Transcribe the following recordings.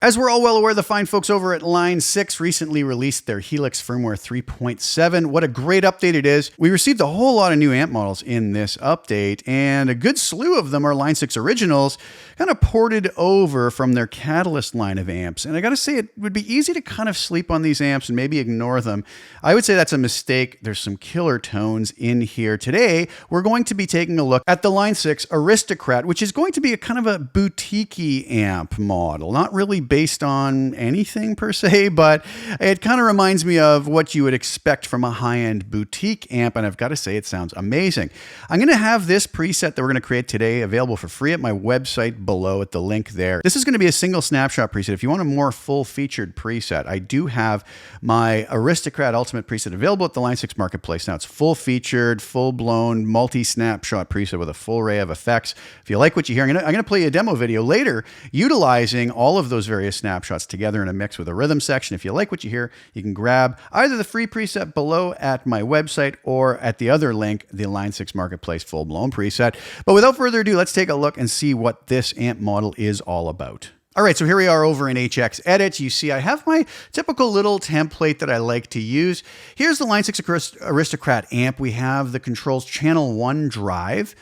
As we're all well aware, the fine folks over at Line 6 recently released their Helix Firmware 3.7. What a great update it is. We received a whole lot of new amp models in this update, and a good slew of them are Line 6 originals, kind of ported over from their Catalyst line of amps. And I gotta say, it would be easy to kind of sleep on these amps and maybe ignore them. I would say that's a mistake. There's some killer tones in here. Today, we're going to be taking a look at the Line 6 Aristocrat, which is going to be a kind of a boutique-y amp model. Not really based on anything per se, but it kind of reminds me of what you would expect from a high-end boutique amp, and I've got to say it sounds amazing. I'm going to have this preset that we're going to create today available for free at my website below at the link there. This is going to be a single snapshot preset. If you want a more full-featured preset, I do have my Aristocrat Ultimate preset available at the Line 6 Marketplace. Now it's full-featured, full-blown, multi-snapshot preset with a full array of effects. If you like what you hear, I'm going to play you a demo video later utilizing all of those various snapshots together in a mix with a rhythm section. If you like what you hear, you can grab either the free preset below at my website or at the other link, the Line 6 Marketplace full-blown preset. But without further ado, let's take a look and see what this amp model is all about. All right, so here we are over in HX Edit. You see I have my typical little template that I like to use. Here's the Line 6 Aristocrat amp. We have the controls channel 1 drive,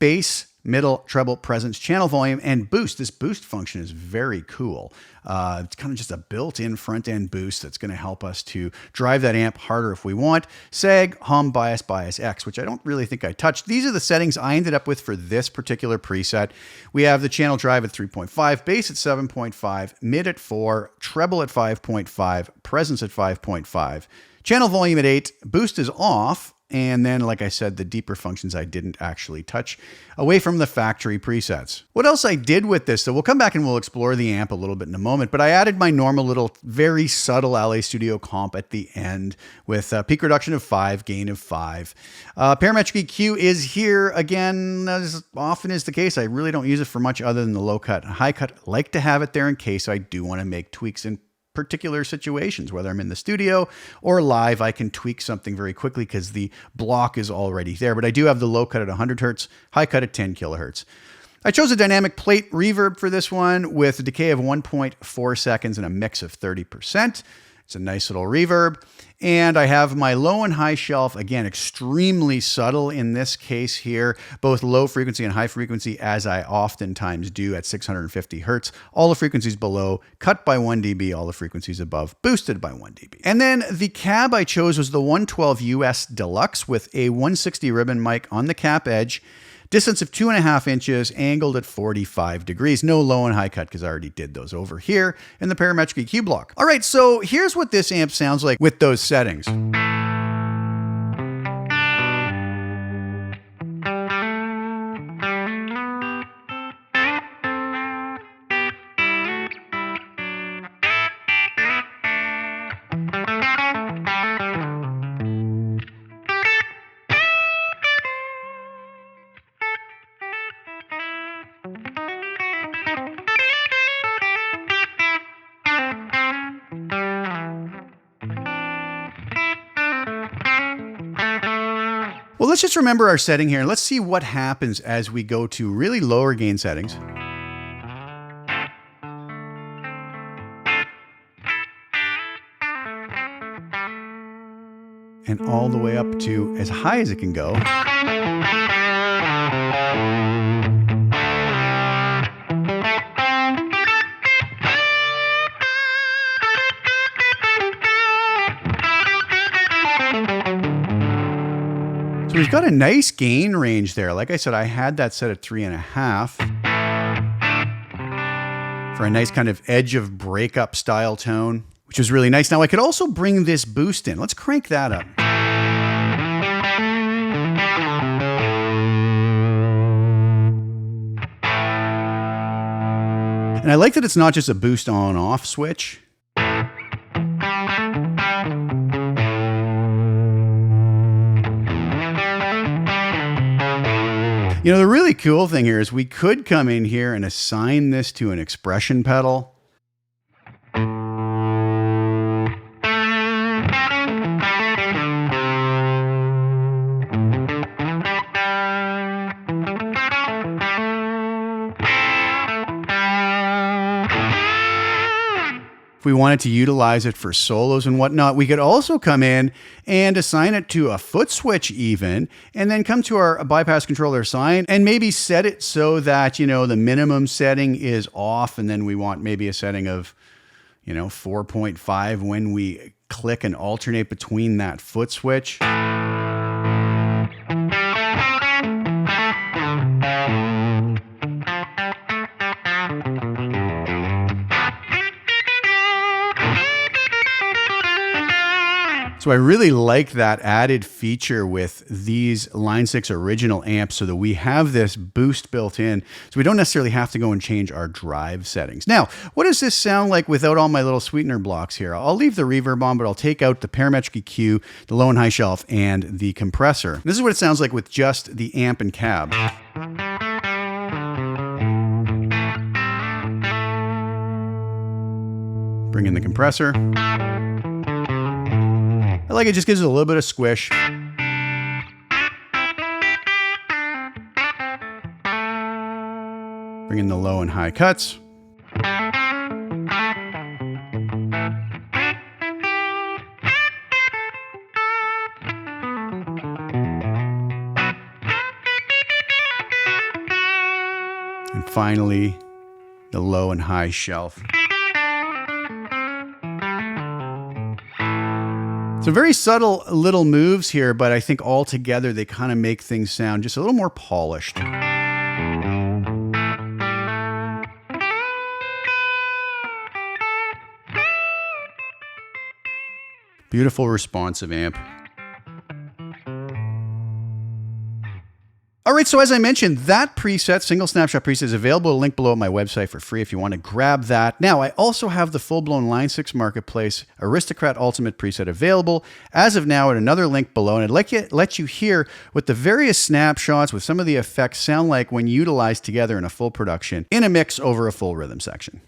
bass, middle, treble, presence, channel volume, and boost. This boost function is very cool. It's kind of just a built-in front-end boost that's going to help us to drive that amp harder if we want. Sag, hum, bias, bias X, which I don't really think I touched. These are the settings I ended up with for this particular preset. We have the channel drive at 3.5, bass at 7.5, mid at 4, treble at 5.5, presence at 5.5, channel volume at 8, boost is off. And then, like I said, the deeper functions I didn't actually touch away from the factory presets. What else I did with this, so we'll come back and we'll explore the amp a little bit in a moment, but I added my normal little, very subtle LA Studio comp at the end with a peak reduction of 5, gain of 5. Parametric EQ is here. Again, as often is the case, I really don't use it for much other than the low cut. High cut, I like to have it there in case I do want to make tweaks in particular situations, whether I'm in the studio or live. I can tweak something very quickly because the block is already there. But I do have the low cut at 100 hertz, high cut at 10 kilohertz. I chose a dynamic plate reverb for this one with a decay of 1.4 seconds and a mix of 30%. It's a nice little reverb. And I have my low and high shelf, again, extremely subtle in this case here, both low frequency and high frequency, as I oftentimes do at 650 hertz. All the frequencies below, cut by 1 dB, all the frequencies above, boosted by 1 dB. And then the cab I chose was the 112 US Deluxe with a 160 ribbon mic on the cap edge. Distance of 2.5 inches, angled at 45 degrees. No low and high cut because I already did those over here in the parametric EQ block. All right, so here's what this amp sounds like with those settings. Well, let's just remember our setting here. Let's see what happens as we go to really lower gain settings. And all the way up to as high as it can go. So we've got a nice gain range there. Like I said, I had that set at 3.5 for a nice kind of edge of breakup style tone, which is really nice. Now I could also bring this boost in. Let's crank that up. And I like that it's not just a boost on off switch. You know, the really cool thing here is we could come in here and assign this to an expression pedal. If we wanted to utilize it for solos and whatnot, we could also come in and assign it to a foot switch even, and then come to our bypass controller assign and maybe set it so that, you know, the minimum setting is off, and then we want maybe a setting of, you know, 4.5 when we click and alternate between that foot switch. So I really like that added feature with these Line 6 original amps, so that we have this boost built in, so we don't necessarily have to go and change our drive settings. Now, what does this sound like without all my little sweetener blocks here? I'll leave the reverb on, but I'll take out the parametric EQ, the low and high shelf, and the compressor. This is what it sounds like with just the amp and cab. Bring in the compressor. I like it, just gives it a little bit of squish. Bring in the low and high cuts. And finally, the low and high shelf. So very subtle little moves here, but I think all together they kind of make things sound just a little more polished. Beautiful responsive amp. All right, so as I mentioned, that preset, single snapshot preset, is available. A link below at my website for free if you want to grab that. Now, I also have the full-blown Line 6 Marketplace Aristocrat Ultimate preset available as of now at another link below. And I'd like to let you hear what the various snapshots with some of the effects sound like when utilized together in a full production in a mix over a full rhythm section.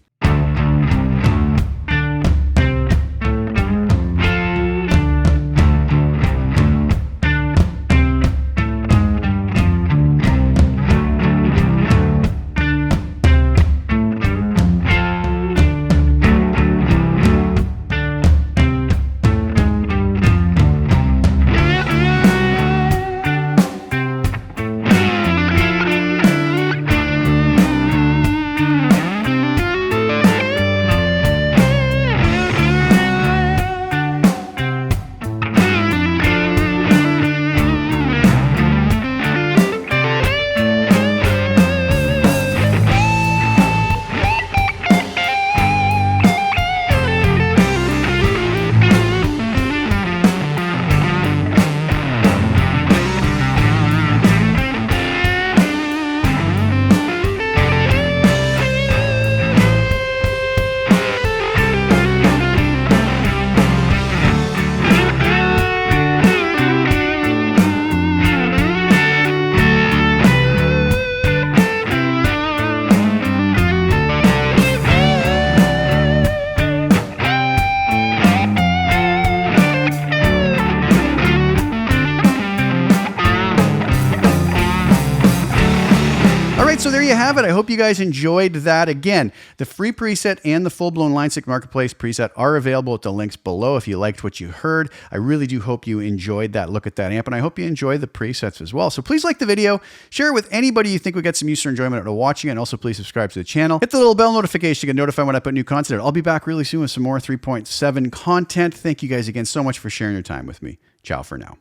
So there you have it. I hope you guys enjoyed that. Again, the free preset and the full-blown Line 6 Marketplace preset are available at the links below if you liked what you heard. I really do hope you enjoyed that look at that amp, and I hope you enjoy the presets as well. So please like the video, share it with anybody you think would get some use or enjoyment out of watching, and also please subscribe to the channel. Hit the little bell notification to get notified when I put new content out. I'll be back really soon with some more 3.7 content. Thank you guys again so much for sharing your time with me. Ciao for now.